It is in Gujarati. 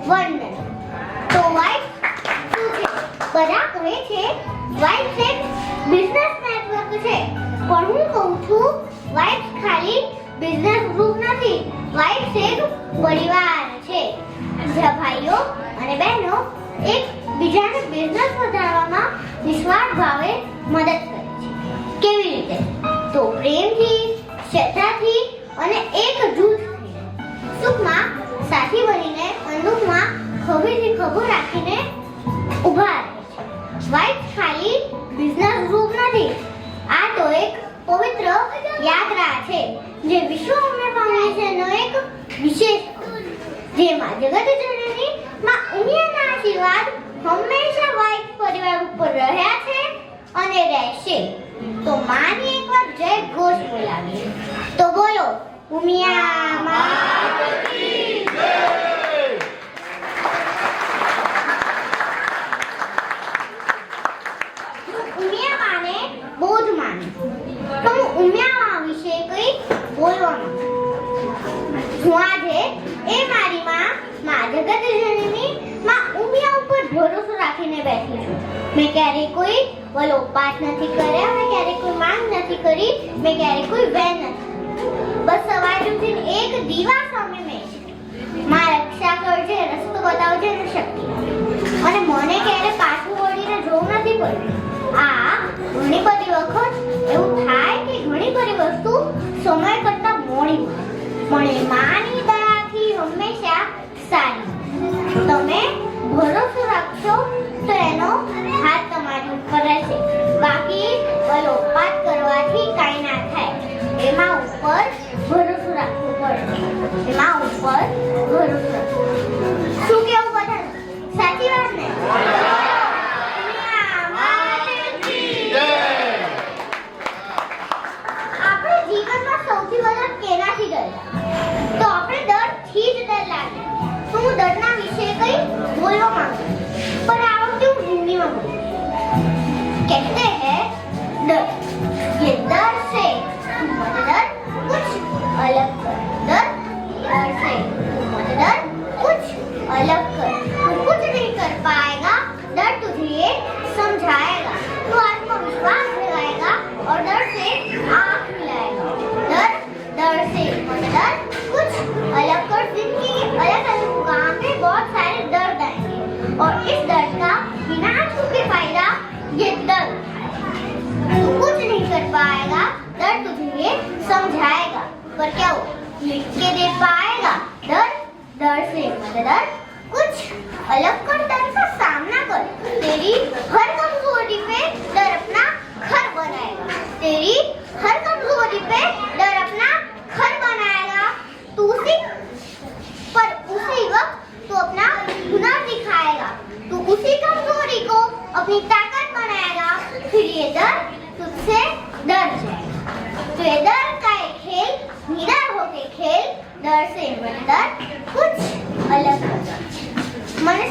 વર્ણન। તો વાઇબ્સ શું છે? બધા કહે છે વાઇબ્સ એક બિઝનેસ નેટવર્ક છે, પણ હું કહું છું વાઇબ્સ ખાલી બિઝનેસ ગ્રુપ નથી, વાઇબ્સ એક પરિવાર છે, જ્યાં ભાઈઓ અને બહેનો એક બીજાને બિઝનેસ વધારવામાં નિસ્વાર્થ ભાવે મદદ કરે છે। કેવી રીતે? તો પ્રેમથી, શ્રદ્ધાથી અને એક જૂથ થઈને, સુખમાં સાથી બનીને અને દુઃખમાં ખભેથી ખભો રાખીને ઊભા રહે છે। વાઇબ્સ ખાલી બિઝનેસ ગ્રુપ નથી, આ તો એક પવિત્ર યાત્રા છે જે વિશ્વ ઉમિયા ફાઉન્ડેશનનો એક વિશેષ જેમાં જગતજનની માં ઉમિયાના આશીર્વાદ હંમેશા વાઇબ્સ પરિવાર ઉપર રહ્યા છે અને રહેશે। તો માની એકવાર જય ઘોષ બોલાવીએ, તો બોલો ઉમિયા માત કી જય। ઉમિયા માને બહુ જ માનું, તો હું ઉમિયા વિશે કંઈ બોલવા માંગુ છું। આજે એ મારી માં જગતજનની માં ઉમિયા ઉપર ભરોસો રાખીને બેઠી છું। મેં ક્યારેય કોઈ વલોપાત નથી કર્યા, મેં ક્યારેય કોઈ માંગ નથી કરી, મેં ક્યારેય કોઈ વેન નથી, બસ સવારે ઉઠીને એક દીવા સામે મેં માં રક્ષા કરજે, રસ્તો બતાવજે અને શક્તિ અને મને ક્યારે પાછું વળીને જોવું નથી પડ્યું। આ ઘણી બધી વખત એવું થાય કે ઘણી બધી વસ્તુ સમય કરતા મોડી મળે, પણ માની દયાથી હંમેશા સારી। તમે ભરોસો રાખશો તો એનો હાથ તમારી ઉપર રહેશે, બાકી વલોપાત કરવાથી કાંઈ ના થાય। એમાં ઉપર ભરોસો રાખવો પડે, એમાં ઉપર ભરોસો રાખવો। શું કેવું બધાને? સાચી વાત ને? આપણે જીવનમાં સૌથી વધારે કેનાથી ડરતા? તો આપણે ડરથી જ ડર લાગે। તો હું ડરના વિશે કંઈ બોલવા માંગુ છું, પણ આ વખતે હું હિન્દીમાં બોલું। कहते हैं डर, ये डर से तुम मत डर, कुछ अलग कर। डर से तुम मत डर, कुछ अलग कर। तू कुछ नहीं कर पाएगा, डर तुझे ये समझाएगा। तू आत्मविश्वास जगाएगा और डर से आँख मिलाएगा। डर से मत डर, कुछ अलग कर। जिंदगी के अलग अलग मुकाम पे बहुत सारे दर्द आएंगे और इस दर्द का बिना छुपे फायदा ये डर उठाएगा। तू कुछ नहीं कर पाएगा, डर तुझे ये समझाएगा, पर क्या वो लिख के दे पाएगा? डर से मत डर, कुछ अलग कर। डर का सामना कर, तेरी हर कमजोरी पे डर अपना घर बनाएगा। तेरी हर कमजोरी पे डर अपना घर बनाएगा। तू उसी वक्त तू अपना हुनर दिखाएगा। तू उसी कमजोरी को अपनी ताकत बनाएगा, फिर ये डर तुझसे डर जाएगा। तो ये डर का एक खेल, निडर होके खेल। डर से मत डर, कुछ अलग कर। मैंने